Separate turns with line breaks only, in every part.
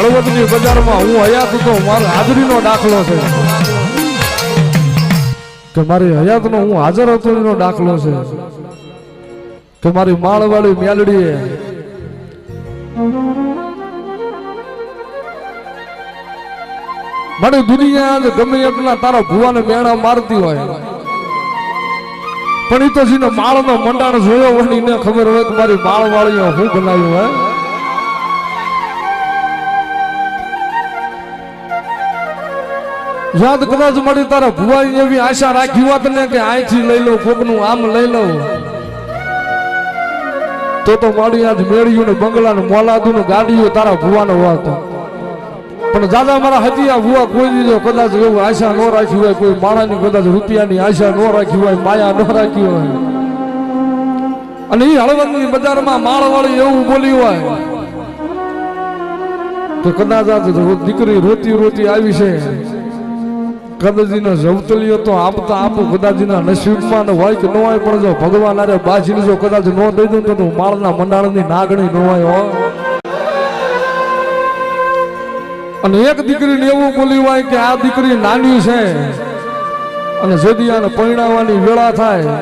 હળવદની બજારમાં હું હયાત હતો, મારો હાજરીનો દાખલો છે કે મારી હયાતનો હું હાજર હતો એનો દાખલો છે કે મારી માળવાળી મેલડીએ મારી દુનિયા ગમે એટલા તારા ભુવાને મેણા મારતી હોય પણ એ તો જીને માળનો મંડાણ જોયો હોય એને ખબર હોય કે મારી માળવાળીએ હું બનાવ્યું હોય. યાદ કદાચ મળી તારા ભુવાઈ એવી આશા રાખી હોત ને કે અહીંથી લઈ લઉં, કોકનું આમ લઈ લઉં, તો મારી આજ મેળ્યું ને બંગલા ને મોલાદું ને ગાડીઓ તારા ભુવાનો હોત. પણ દાદા મારા હતિયા ભુવા કોઈ દીધો કદાચ એવું આશા ન રાખી હોય, કોઈ માણાની કદાચ રૂપિયાની આશા ન રાખી હોય, માયા ન રાખી હોય, અને એ હળવદની બજારમાં માળવાળી એવું બોલી હોય તો કદાચ આજ દીકરી રોતી રોતી આવી છે, કદાચનો જવતલીઓ તો આપતા આપું કદાચના નસીબમાં ન હોય કે ન હોય, પણ જો ભગવાન આરે બાજી જો કદાચ ન દઈ દઉં તો માળના મંડાણની નાગણી ન હોય. અને એક દીકરીને એવું બોલ્યું હોય કે આ દીકરી નાની છે અને જેદી આને પરણાવવાની વેળા થાય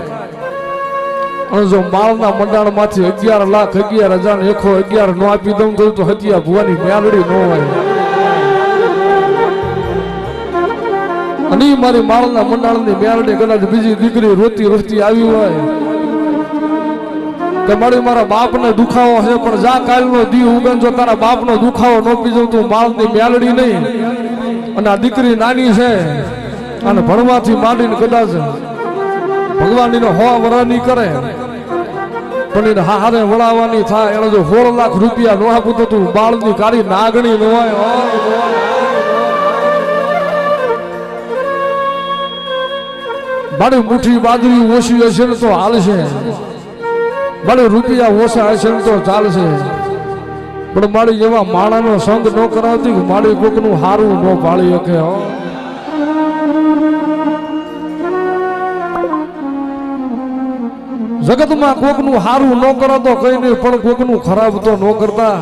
અને જો માળના મંડાણ માંથી 11,11,111 નો આપી દઉં તો હતિયા ભુવાની મેલડી ન હોય. અને મારી માળના મંડાણની મેલડી કદાચ બીજી દીકરી રોતી રોતી આવી હોય કે મારી મારા બાપને દુખાવો છે પણ જા કાલનો દી ઉગન જો તારા બાપનો દુખાવો ન પીજો તું માળની મેલડી નહીં. અને આ દીકરી નાની છે અને ભણવાથી માંડીને કદાચ ભગવાનનો 100 વરાની કરે પણ એને હારે વળાવવાની થાય, એને જો 16 લાખ રૂપિયા ન આપું તો તું બાળની કાળી નાગણી ન હોય. મારી મુઠ્ઠી બાજરી ઓછી હશે ને તો હાલશે, મારી રૂપિયા ઓછા હશે ને તો ચાલશે, પણ મારી એવા માણાનો સંગ ન કરાવતી કે મારી કોકનું હારું ન પાળી શકે. જગતમાં કોકનું હારું ન કરો તો કઈ નહીં, પણ કોકનું ખરાબ તો ન કરતા.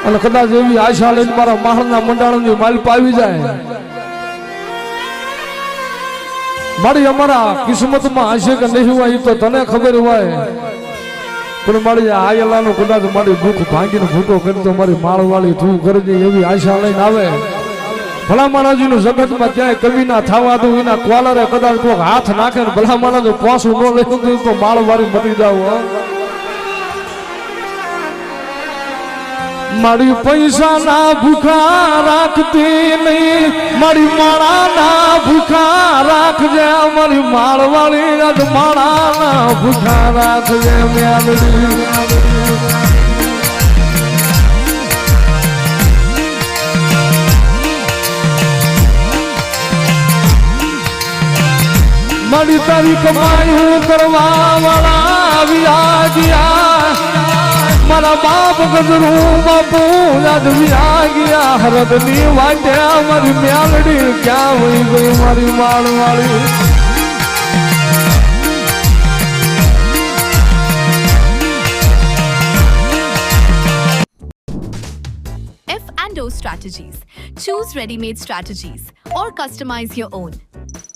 અને કદાચ એવી આશા લઈને મારા માળના મંડાણની માલિક આવી જાય, મારી અમારા કિસ્મતમાં હશે કે નહીં હોય તો તને ખબર હોય, પણ મારી આયલાનું કદાચ મારી દુઃખ ભાંગીને ભૂકો કરી તો મારી માળવાળી તું કરજે એવી આશા લઈને આવે. ભલા માણાજીનું જગતમાં ક્યાંય કવિ ના થવા દઉં, એના કોલરે કદાચ કોઈ હાથ નાખે ને ભલા માણાનું પોસું ન લઈ તો માળવાળી મટી જાવ. મારી પૈસા ના ભૂખા રાખતી નહીં, મારી માળા ના ભૂખા રાખજે, મારી માળવાળી આજ માળા ના ભૂખા રાખજે મેલડી. મારી તારી કમાઈ કરવા વાળા આવ્યા ગયા, મારા બાપ ગજરું બાપુ યાદવ્યા ગયા, હરદની વાટ્યા મારી મેલડી ક્યાં વહી ગઈ મારી માળવાળી.
F&O Strategies. Choose ready-made strategies or customize your own.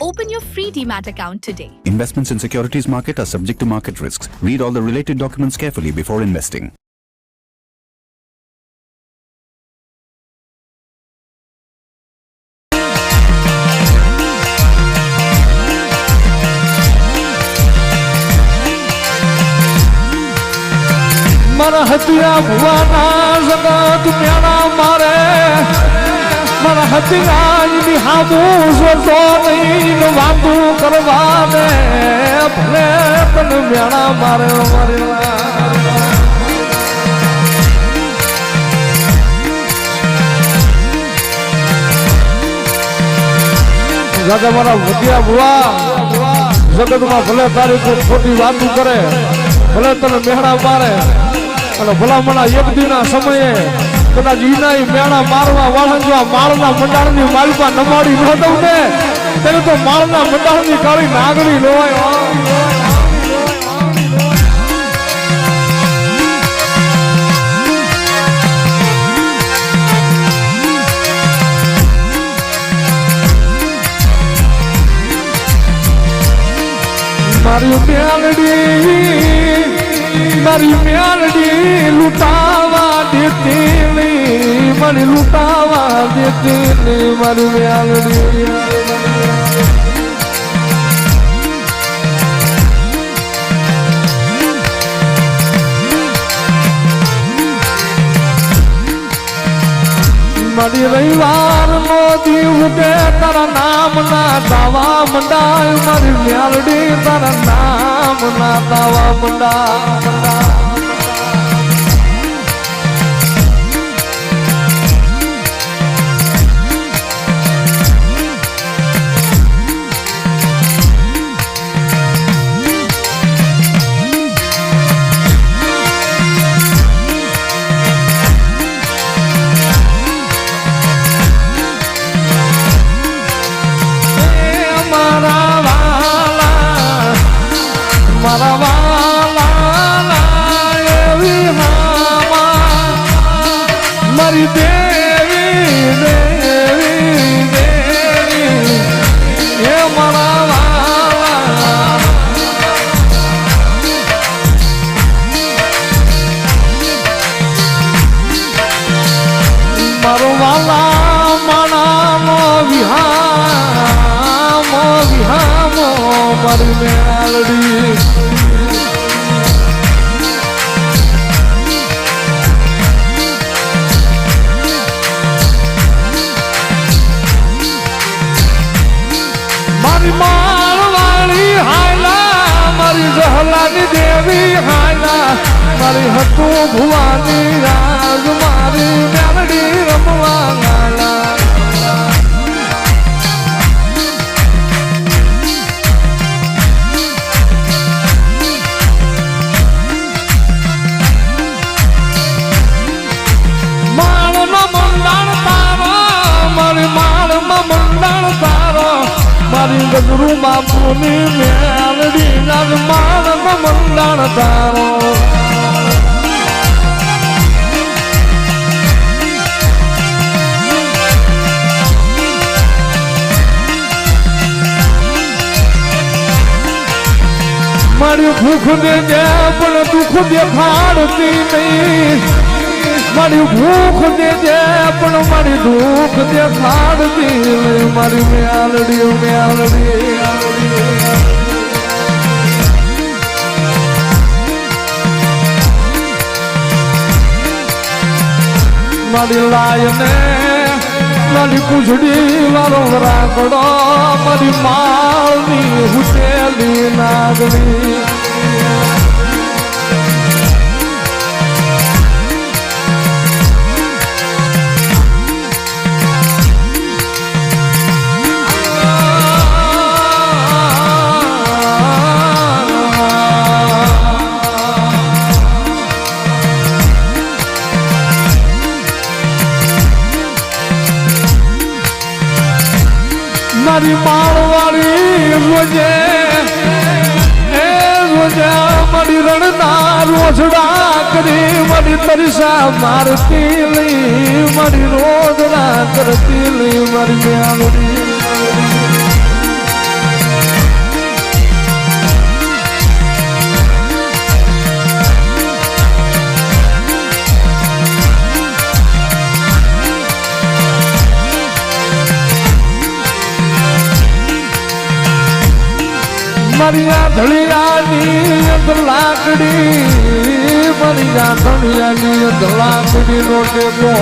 Open your free DMAT account today.
Investments in securities market are subject to market risks. Read all the related documents carefully before investing.
મારા હતિયા ભુવાના જગત મેળા મારે, મારા હતિયા ની હામું જોતો નહીં વાતું કરવા દે, ભલે તને મેળા મારે મારે. દાદા મારા હતિયા ભુવા જગતમાં ભલે તારી કોઈ ખોટી વાતું કરે, ભલે તને મેળા મારે, અને ભલામણા એક દિના સમયે કદાચ ઈના મેળા મારવા વાળા જો માળના મંડાણની માલિકા નમાડી ન દઉં ને તેને તો માળના મંડાણની કાળી નાગણી ન હોય. મારી મેલડી લૂંટાવા દેતી નહીં, મને લૂંટાવા દેતી નહીં મારી મેલડી. મારી રવિવાર નો દીવ ઉઠે તારા નામ ના દાવા મંડાય, મારી મેલડી તારા નામ ના દાવા મંડા. મારી દેવી દેવી દેવી એ મારા વાલા, મારો વાલા માણાનો વિહામો વિહામો મારી મેલડી. મારી માળવાળી હાયલા, મારી જહલાની દેવી હાયલા, મારી હતું ભુવાની રાજ, મારી મેલડી રમવા ગાલા. માળનો મંડાણ તારો, મારી માળમાં મંડાણ તારો, મારી ગજરું બાપુની મેલડી નાગ માળનો મંડાણ તારો. મારી ભૂખ દેજે પણ દુઃખ દેખાડતી નહીં, મારી ભૂખ દેજે પણ મારી દુઃખ દેખાડતી નહીં મારી મેલડી મેલડી. મારી લાયને મારી પૂછડી વાળો રાખડો, મારી માળની હુટેલી નાગણી. મારી માળવાળી રોજે એ રોજે મારી રણના રોજડા કરી, મારી તરસા મારતી લઈ, મારી રોજડા કરતી લઈ મારી મેલડી. મારી આ ધળિયાની અંદર લાકડી, મારી આ ધળિયાની અંદર લાકડી નો ટેકો.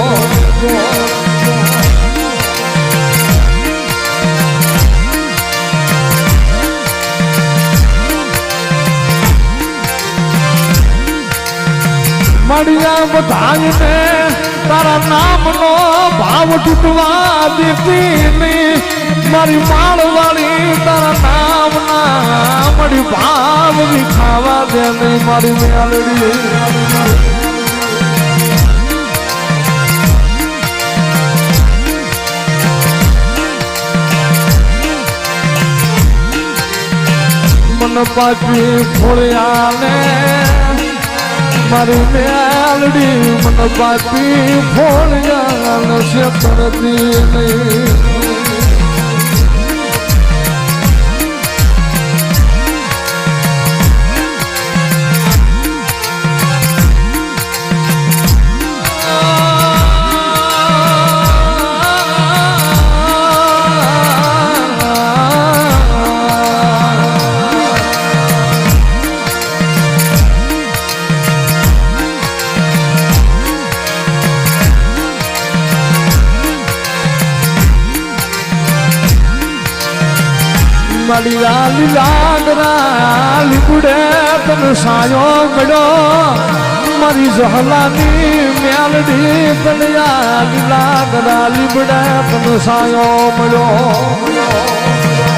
મારી આ બધાને તારા નામનો ભાવ તૂટવા દેતી નહીં, મારી માળવાળી તારા નામના મળી ભાવ ખાવા દે નહીં મારી મેલડી. મન પાછી ફોડ્યા ને મારી મેલડી, મન પાછી ફોડ્યા ને શેતરતી નહીં. મારી આ લીલાગરા લીબડે તને સાયો મળ્યો મારી જહલાની મેલડી તને આ લીલાગરા લીબડે તને સાયો મળ્યો